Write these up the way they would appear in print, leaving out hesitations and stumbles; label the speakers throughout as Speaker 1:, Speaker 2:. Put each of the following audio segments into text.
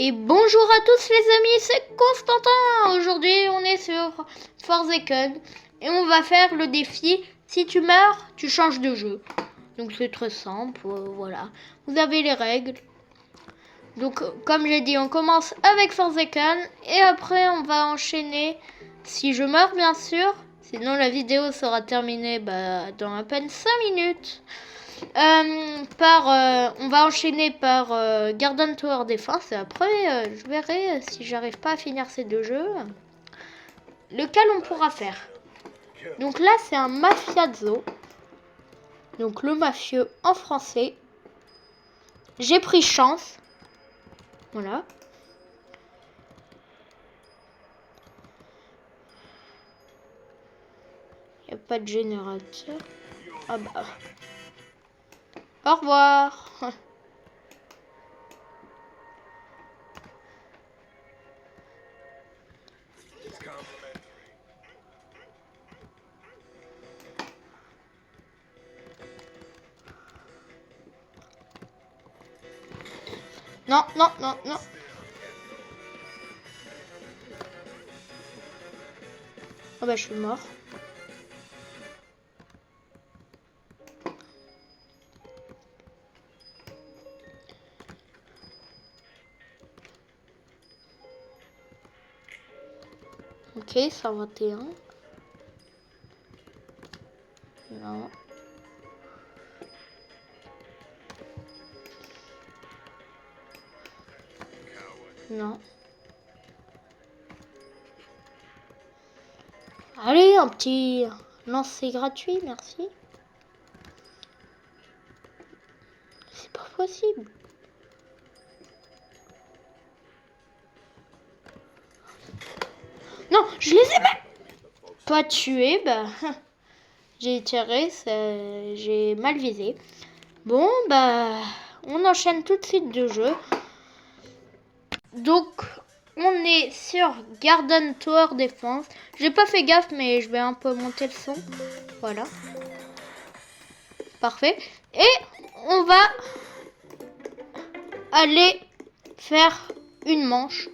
Speaker 1: Et bonjour à tous les amis, c'est Constantin. Aujourd'hui on est sur Forsaken et on va faire le défi si tu meurs, tu changes de jeu. Donc c'est très simple, voilà. Vous avez les règles. Donc comme j'ai dit, on commence avec Forsaken et après on va enchaîner, si je meurs bien sûr, sinon la vidéo sera terminée dans à peine 5 minutes. On va enchaîner par Garden Tower Defense et après je verrai si j'arrive pas à finir ces deux jeux, lequel on pourra faire. Donc là c'est un Mafiazzo, donc le mafieux en français. J'ai pris chance, voilà. Il n'y a pas de générateur. Ah bah. Au revoir. Non, non, non, non. Ah bah je suis mort. Ok, 121. Non. Non. Allez, un petit lancer gratuit, merci. C'est pas possible. Non, je les ai même pas tués. Bah, j'ai tiré, j'ai mal visé. Bon, bah, on enchaîne tout de suite de jeu. Donc, on est sur Garden Tower Defense. J'ai pas fait gaffe, mais je vais un peu monter le son. Voilà. Parfait. Et on va aller faire une manche.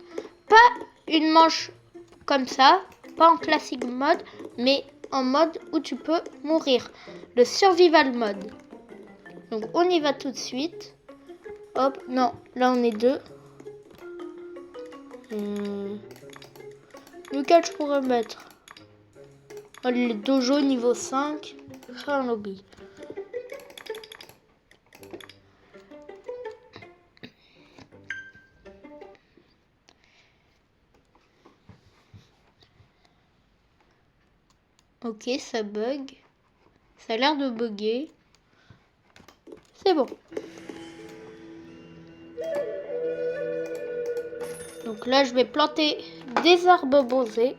Speaker 1: Pas une manche comme ça, pas en classique mode, mais en mode où tu peux mourir. Le survival mode. Donc on y va tout de suite. Hop, non, là on est deux. Lequel je pourrais mettre? Le dojo niveau 5. C'est un lobby. Ok, ça bug. Ça a l'air de bugger. C'est bon. Donc là, je vais planter des arbres bosés.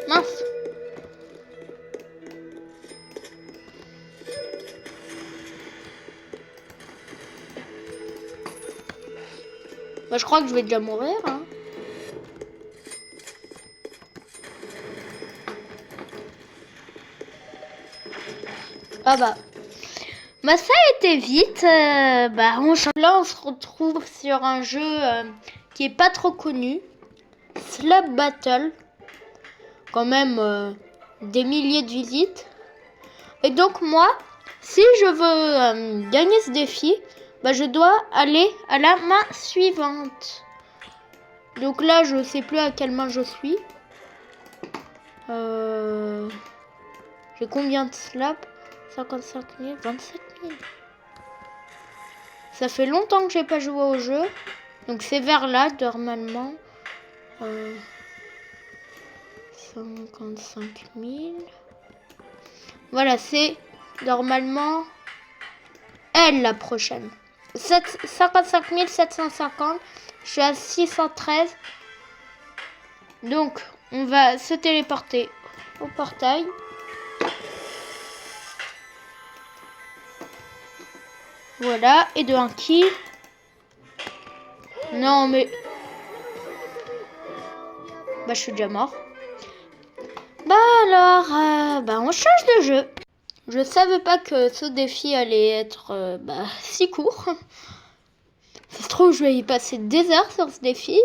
Speaker 1: Mince. Bah, je crois que je vais déjà mourir. Hein. Ah bah. Bah ça a été vite. Là on se retrouve sur un jeu qui est pas trop connu. Slab Battle. Quand même des milliers de visites. Et donc moi, si je veux gagner ce défi, bah je dois aller à la main suivante. Donc là, je sais plus à quelle main je suis. J'ai combien de slabs? 55 000, 27 000. Ça fait longtemps que j'ai pas joué au jeu. Donc c'est vers là, normalement. 55 000. Voilà, c'est normalement elle la prochaine. 55 750. Je suis à 613. Donc, on va se téléporter au portail. Voilà, et de un kill. Non, mais... Bah, je suis déjà mort. Bah alors, on change de jeu. Je savais pas que ce défi allait être si court. Ça se trouve, je vais y passer des heures sur ce défi.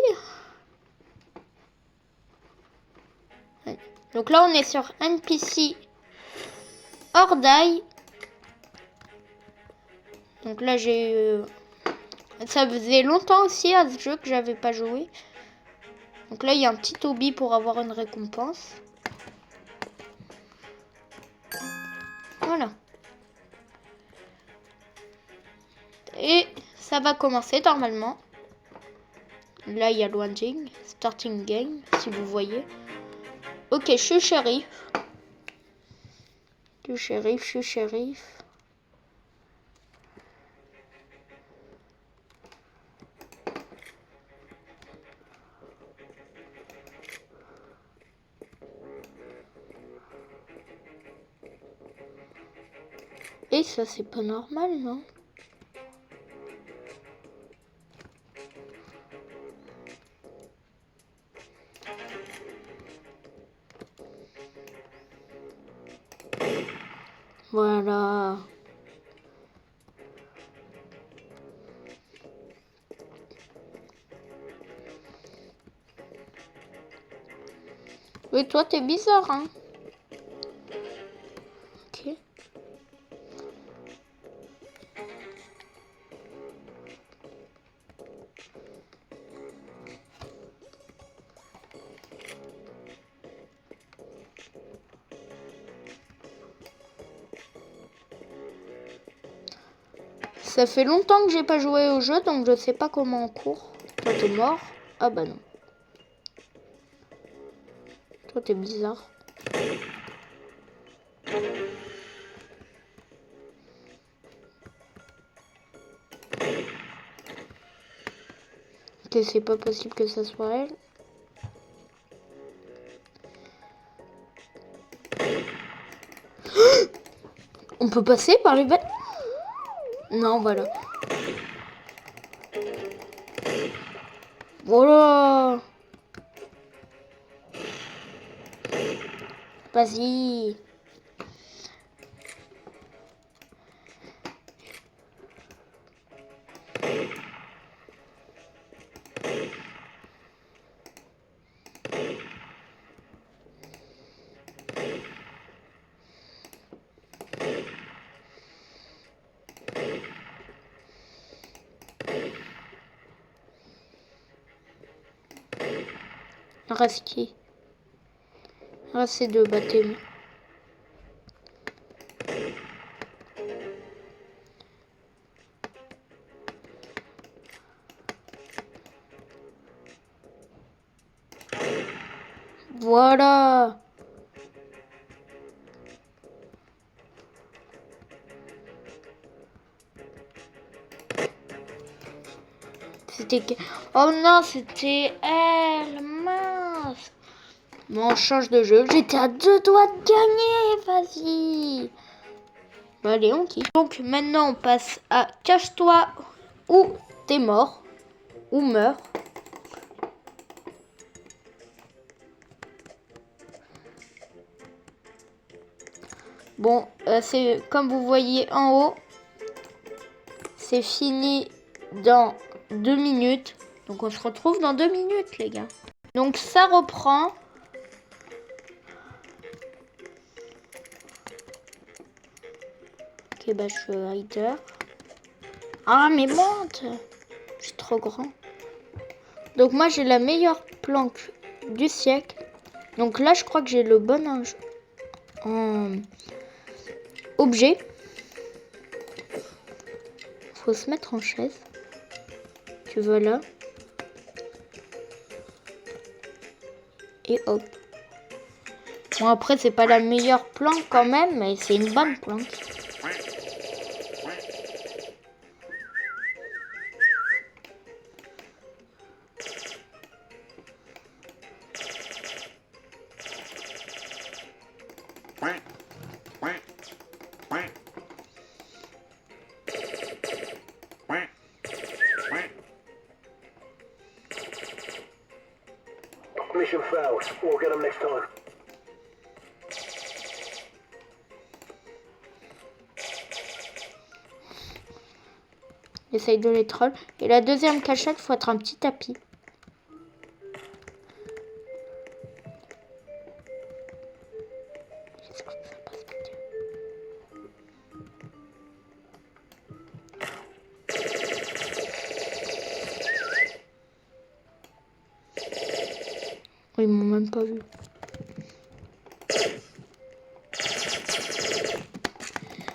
Speaker 1: Donc là, on est sur NPC Ordai. Donc là, j'ai ça faisait longtemps aussi à ce jeu que j'avais pas joué. Donc là, il y a un petit hobby pour avoir une récompense. Voilà. Et ça va commencer normalement. Là, il y a launching, starting game, si vous voyez. Ok, je suis shérif. Je suis shérif. Et ça, c'est pas normal, non? Voilà. Oui, toi, t'es bizarre, hein? Ok. Ça fait longtemps que j'ai pas joué au jeu, donc je sais pas comment on court. Toi, t'es mort. Ah bah non. Toi, t'es bizarre. Ok, c'est pas possible que ça soit elle. On peut passer par les bêtes? Non, voilà. Voilà. Vas-y. Reste qui? Reste ces deux baptêmes. Voilà. C'était... Oh non, c'était elle. Mince. Bon, on change de jeu. J'étais à 2 doigts de gagner. Vas-y. Bon, allez, on quitte. Donc maintenant, on passe à cache-toi ou t'es mort. Ou meurs. Bon, c'est comme vous voyez en haut. C'est fini dans 2 minutes. Donc on se retrouve dans 2 minutes, les gars. Donc ça reprend. Ok, bah je suis rider. Ah, mais monte! Je suis trop grand. Donc moi j'ai la meilleure planque du siècle. Donc là je crois que j'ai le bon objet. Faut se mettre en chaise. Tu vois là. Et hop. Bon après c'est pas la meilleure planque quand même, mais c'est une bonne planque.
Speaker 2: Mission failed. We'll get them next time.
Speaker 1: essaye de les troll. Et la deuxième cachette, faut être un petit tapis. Ils m'ont même pas vu.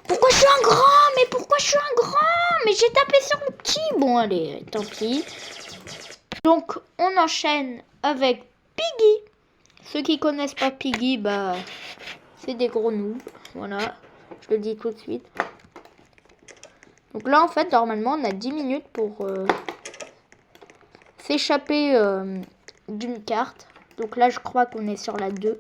Speaker 1: Pourquoi je suis un grand? Mais pourquoi je suis un grand? Mais j'ai tapé sur le petit. Bon, allez, tant pis. Donc, on enchaîne avec Piggy. Ceux qui connaissent pas Piggy, bah, c'est des gros noobs. Voilà, je le dis tout de suite. Donc là, en fait, normalement, on a 10 minutes pour s'échapper d'une carte. Donc là, je crois qu'on est sur la 2.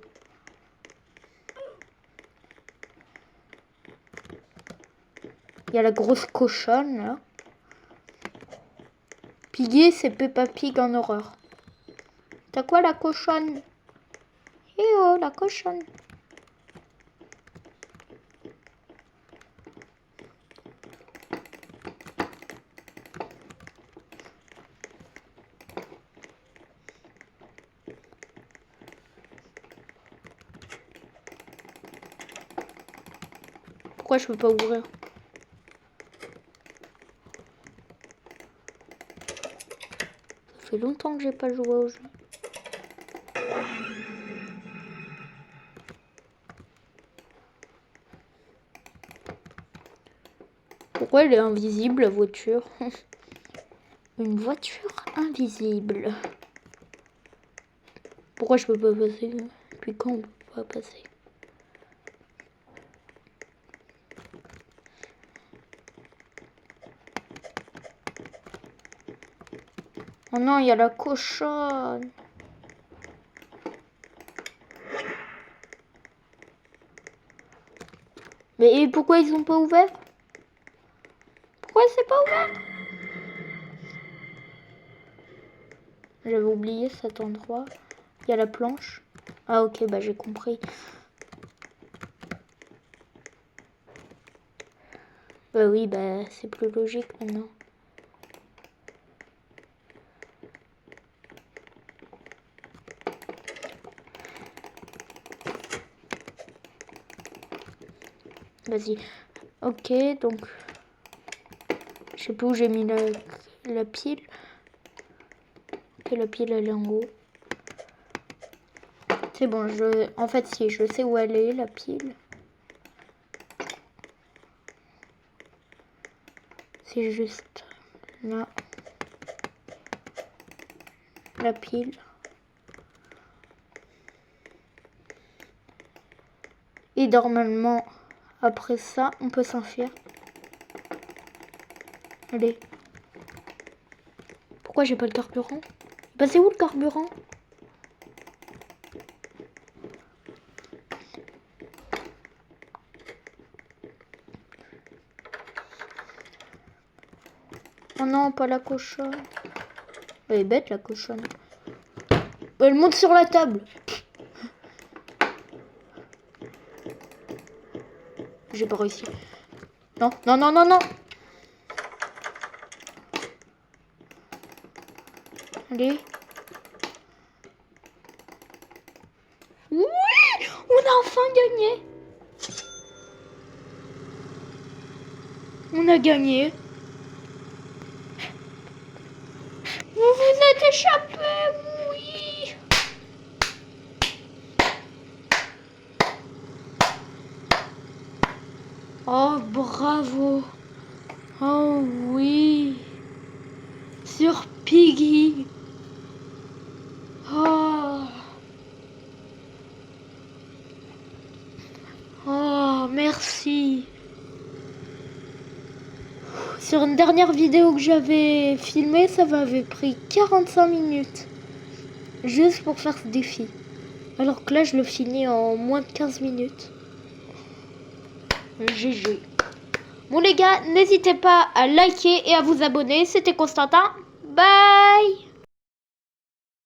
Speaker 1: Il y a la grosse cochonne, là. Piggy, c'est Peppa Pig en horreur. T'as quoi, la cochonne? Eh oh, la cochonne. Pourquoi je peux pas ouvrir? Ça fait longtemps que j'ai pas joué au jeu. Pourquoi elle est invisible, la voiture? Une voiture invisible. Pourquoi je peux pas passer? Puis quand on peut pas passer? Oh non, il y a la cochonne. Mais pourquoi ils sont pas ouverts? Pourquoi c'est pas ouvert? J'avais oublié cet endroit. Il y a la planche. Ah ok, bah j'ai compris. Bah oui, bah c'est plus logique maintenant. Vas-y. Ok, donc... Je sais pas où j'ai mis la pile. Ok, la pile, elle est en haut. C'est bon, en fait, si, je sais où elle est, la pile. C'est juste là. La pile. Et normalement, après ça, on peut s'enfuir. Allez. Pourquoi j'ai pas le carburant? Bah c'est où le carburant? Oh non, pas la cochonne. Elle est bête la cochonne. Elle monte sur la table. J'ai pas réussi. Non, non, non, non, non. Allez. Oui, on a enfin gagné. On a gagné. Vous vous êtes échappé, oui. Oh, bravo. Oh oui. Sur Piggy. Oh. Oh, merci. Sur une dernière vidéo que j'avais filmée, ça m'avait pris 45 minutes. Juste pour faire ce défi. Alors que là, je le finis en moins de 15 minutes. GG. Bon les gars, n'hésitez pas à liker et à vous abonner. C'était Constantin. Bye!